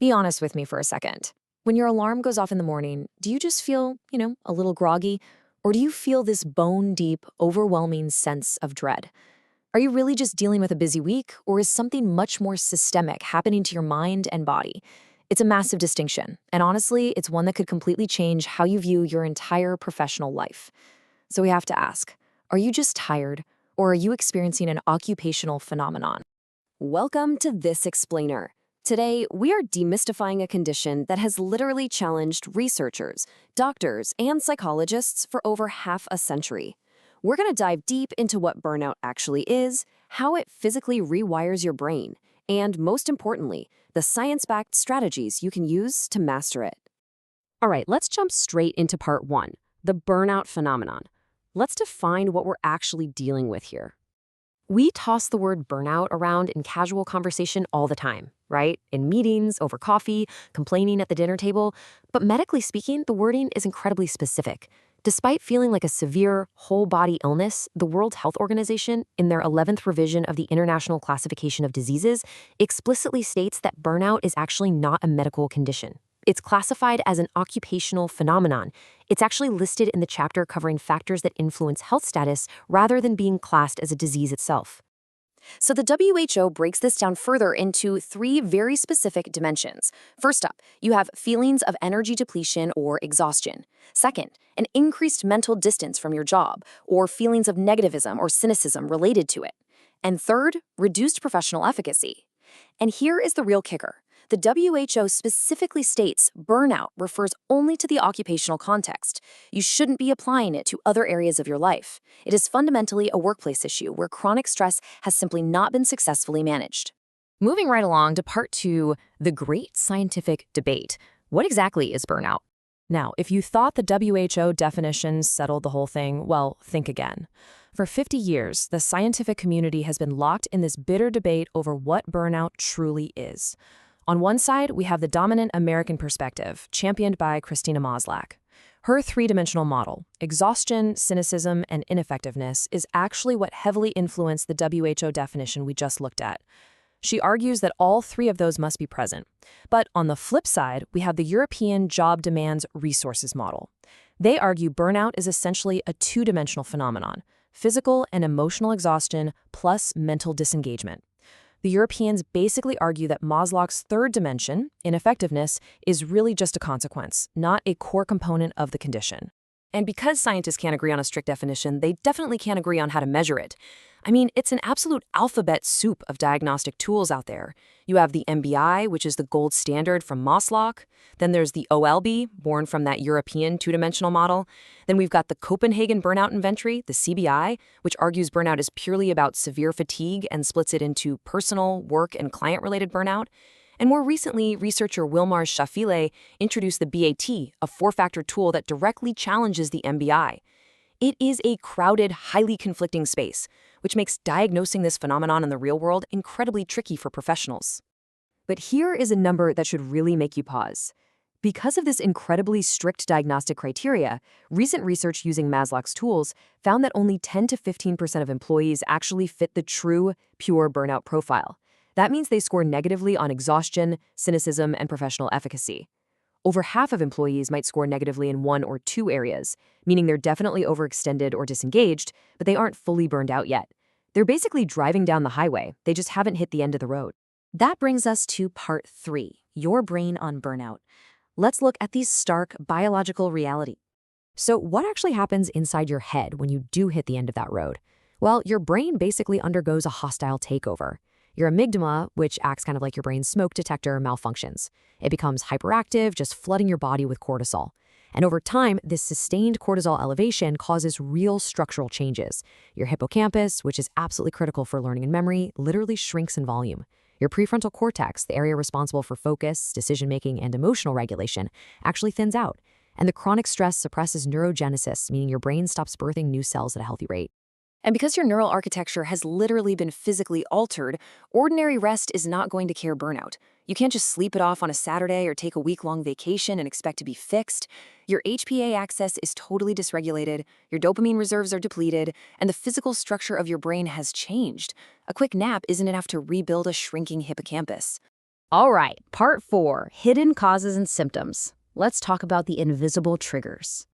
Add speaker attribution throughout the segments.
Speaker 1: Be honest with me for a second. When your alarm goes off in the morning, do you just feel, a little groggy? Or do you feel this bone-deep, overwhelming sense of dread? Are you really just dealing with a busy week, or is something much more systemic happening to your mind and body? It's a massive distinction, and honestly, it's one that could completely change how you view your entire professional life. So we have to ask, are you just tired, or are you experiencing an occupational phenomenon? Welcome to This Explainer. Today, we are demystifying a condition that has literally challenged researchers, doctors, and psychologists for over half a century. We're going to dive deep into what burnout actually is, how it physically rewires your brain, and most importantly, the science-backed strategies you can use to master it. All right, let's jump straight into part one, the burnout phenomenon. Let's define what we're actually dealing with here. We toss the word burnout around in casual conversation all the time, right? In meetings, over coffee, complaining at the dinner table. But medically speaking, the wording is incredibly specific. Despite feeling like a severe, whole-body illness, the World Health Organization, in their 11th revision of the International Classification of Diseases, explicitly states that burnout is actually not a medical condition. It's classified as an occupational phenomenon. It's actually listed in the chapter covering factors that influence health status rather than being classed as a disease itself. So the WHO breaks this down further into three very specific dimensions. First up, you have feelings of energy depletion or exhaustion. Second, an increased mental distance from your job, or feelings of negativism or cynicism related to it. And third, reduced professional efficacy. And here is the real kicker. The WHO specifically states burnout refers only to the occupational context. You shouldn't be applying it to other areas of your life. It is fundamentally a workplace issue where chronic stress has simply not been successfully managed. Moving right along to part two, the great scientific debate. What exactly is burnout? Now, if you thought the WHO definition settled the whole thing, well, think again. For 50 years, the scientific community has been locked in this bitter debate over what burnout truly is. On one side, we have the dominant American perspective, championed by Christina Maslach. Her three-dimensional model, exhaustion, cynicism, and ineffectiveness, is actually what heavily influenced the WHO definition we just looked at. She argues that all three of those must be present. But on the flip side, we have the European job demands resources model. They argue burnout is essentially a two-dimensional phenomenon, physical and emotional exhaustion plus mental disengagement. The Europeans basically argue that Maslach's third dimension, ineffectiveness, is really just a consequence, not a core component of the condition. And because scientists can't agree on a strict definition, they definitely can't agree on how to measure it. I mean, it's an absolute alphabet soup of diagnostic tools out there. You have the MBI, which is the gold standard from Maslach. Then there's the OLB, born from that European two-dimensional model. Then we've got the Copenhagen Burnout Inventory, the CBI, which argues burnout is purely about severe fatigue and splits it into personal, work, and client-related burnout. And more recently, researcher Wilmar Shafile introduced the BAT, a four-factor tool that directly challenges the MBI. It is a crowded, highly conflicting space, which makes diagnosing this phenomenon in the real world incredibly tricky for professionals. But here is a number that should really make you pause. Because of this incredibly strict diagnostic criteria, recent research using Maslach's tools found that only 10 to 15% of employees actually fit the true, pure burnout profile. That means they score negatively on exhaustion, cynicism, and professional efficacy. Over half of employees might score negatively in one or two areas, meaning they're definitely overextended or disengaged, but they aren't fully burned out yet. They're basically driving down the highway, they just haven't hit the end of the road. That brings us to part three, your brain on burnout. Let's look at the stark biological reality. So what actually happens inside your head when you do hit the end of that road? Well, your brain basically undergoes a hostile takeover. Your amygdala, which acts kind of like your brain's smoke detector, malfunctions. It becomes hyperactive, just flooding your body with cortisol. And over time, this sustained cortisol elevation causes real structural changes. Your hippocampus, which is absolutely critical for learning and memory, literally shrinks in volume. Your prefrontal cortex, the area responsible for focus, decision-making, and emotional regulation, actually thins out. And the chronic stress suppresses neurogenesis, meaning your brain stops birthing new cells at a healthy rate. And because your neural architecture has literally been physically altered, ordinary rest is not going to cure burnout. You can't just sleep it off on a Saturday or take a week-long vacation and expect to be fixed. Your HPA axis is totally dysregulated, your dopamine reserves are depleted, and the physical structure of your brain has changed. A quick nap isn't enough to rebuild a shrinking hippocampus.
Speaker 2: All right, part 4, hidden causes and symptoms. Let's talk about the invisible triggers.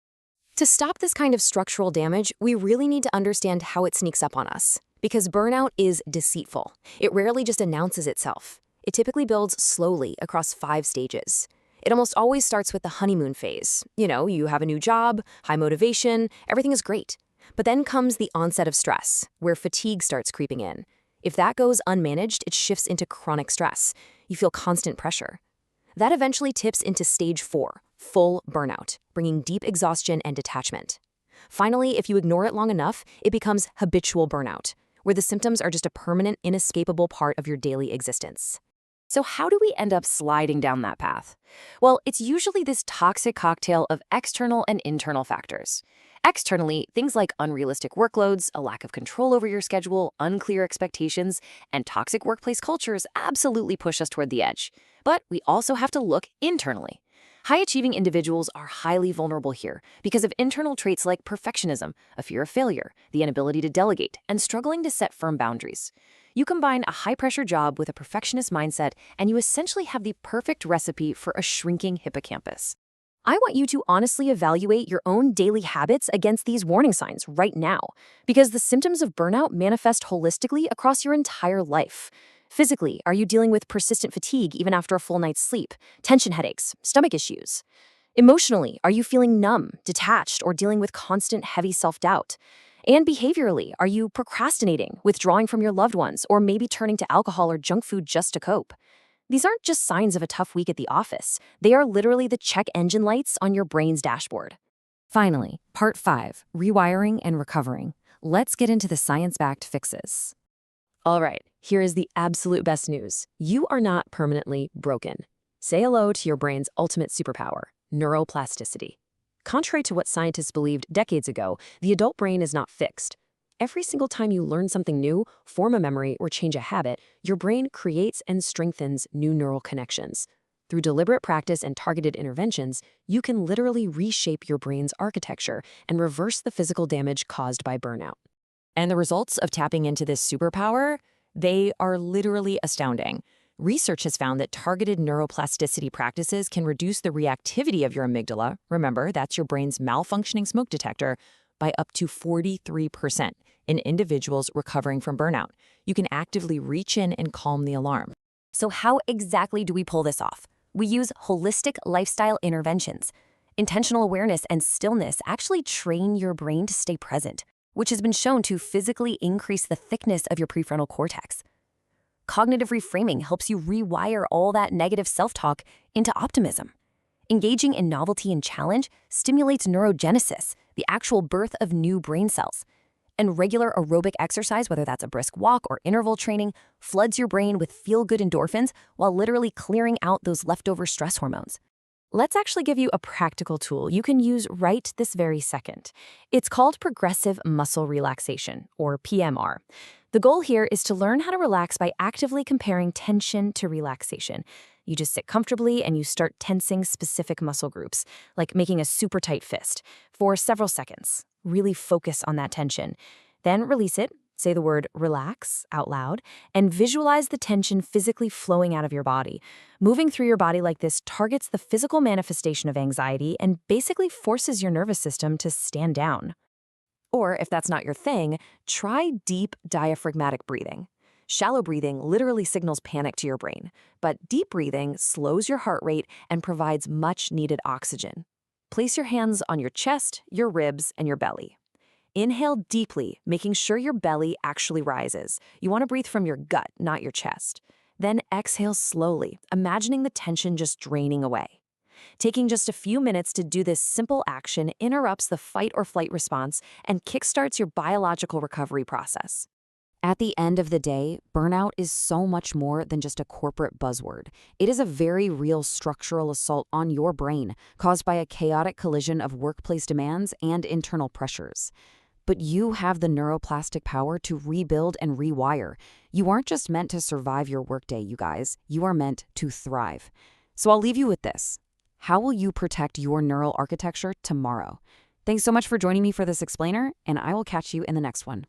Speaker 1: To stop this kind of structural damage, we really need to understand how it sneaks up on us. Because burnout is deceitful. It rarely just announces itself. It typically builds slowly across 5 stages. It almost always starts with the honeymoon phase. You have a new job, high motivation, everything is great. But then comes the onset of stress, where fatigue starts creeping in. If that goes unmanaged, it shifts into chronic stress. You feel constant pressure. That eventually tips into stage 4, full burnout, bringing deep exhaustion and detachment. Finally, if you ignore it long enough, it becomes habitual burnout, where the symptoms are just a permanent, inescapable part of your daily existence.
Speaker 2: So how do we end up sliding down that path? Well, it's usually this toxic cocktail of external and internal factors. Externally, things like unrealistic workloads, a lack of control over your schedule, unclear expectations, and toxic workplace cultures absolutely push us toward the edge. But we also have to look internally. High-achieving individuals are highly vulnerable here because of internal traits like perfectionism, a fear of failure, the inability to delegate, and struggling to set firm boundaries. You combine a high-pressure job with a perfectionist mindset, and you essentially have the perfect recipe for a shrinking hippocampus.
Speaker 1: I want you to honestly evaluate your own daily habits against these warning signs right now, because the symptoms of burnout manifest holistically across your entire life. Physically, are you dealing with persistent fatigue even after a full night's sleep, tension headaches, stomach issues? Emotionally, are you feeling numb, detached, or dealing with constant heavy self-doubt? And behaviorally, are you procrastinating, withdrawing from your loved ones, or maybe turning to alcohol or junk food just to cope? These aren't just signs of a tough week at the office. They are literally the check engine lights on your brain's dashboard.
Speaker 2: Finally, part 5, rewiring and recovering. Let's get into the science-backed fixes.
Speaker 1: All right, here is the absolute best news. You are not permanently broken. Say hello to your brain's ultimate superpower, neuroplasticity. Contrary to what scientists believed decades ago, the adult brain is not fixed. Every single time you learn something new, form a memory, or change a habit, your brain creates and strengthens new neural connections. Through deliberate practice and targeted interventions, you can literally reshape your brain's architecture and reverse the physical damage caused by burnout.
Speaker 2: And the results of tapping into this superpower, they are literally astounding. Research has found that targeted neuroplasticity practices can reduce the reactivity of your amygdala, remember, that's your brain's malfunctioning smoke detector, by up to 43% in individuals recovering from burnout. You can actively reach in and calm the alarm.
Speaker 3: So how exactly do we pull this off? We use holistic lifestyle interventions. Intentional awareness and stillness actually train your brain to stay present, which has been shown to physically increase the thickness of your prefrontal cortex. Cognitive reframing helps you rewire all that negative self-talk into optimism. Engaging in novelty and challenge stimulates neurogenesis, the actual birth of new brain cells. And regular aerobic exercise, whether that's a brisk walk or interval training, floods your brain with feel-good endorphins while literally clearing out those leftover stress hormones.
Speaker 1: Let's actually give you a practical tool you can use right this very second. It's called progressive muscle relaxation, or PMR. The goal here is to learn how to relax by actively comparing tension to relaxation. You just sit comfortably and you start tensing specific muscle groups, like making a super tight fist, for several seconds. Really focus on that tension. Then release it, say the word relax out loud, and visualize the tension physically flowing out of your body. Moving through your body like this targets the physical manifestation of anxiety and basically forces your nervous system to stand down. Or if that's not your thing, try deep diaphragmatic breathing. Shallow breathing literally signals panic to your brain, but deep breathing slows your heart rate and provides much-needed oxygen. Place your hands on your chest, your ribs, and your belly. Inhale deeply, making sure your belly actually rises. You want to breathe from your gut, not your chest. Then exhale slowly, imagining the tension just draining away. Taking just a few minutes to do this simple action interrupts the fight or flight response and kickstarts your biological recovery process.
Speaker 2: At the end of the day, burnout is so much more than just a corporate buzzword. It is a very real structural assault on your brain, caused by a chaotic collision of workplace demands and internal pressures. But you have the neuroplastic power to rebuild and rewire. You aren't just meant to survive your workday, you guys. You are meant to thrive. So I'll leave you with this. How will you protect your neural architecture tomorrow? Thanks so much for joining me for this explainer, and I will catch you in the next one.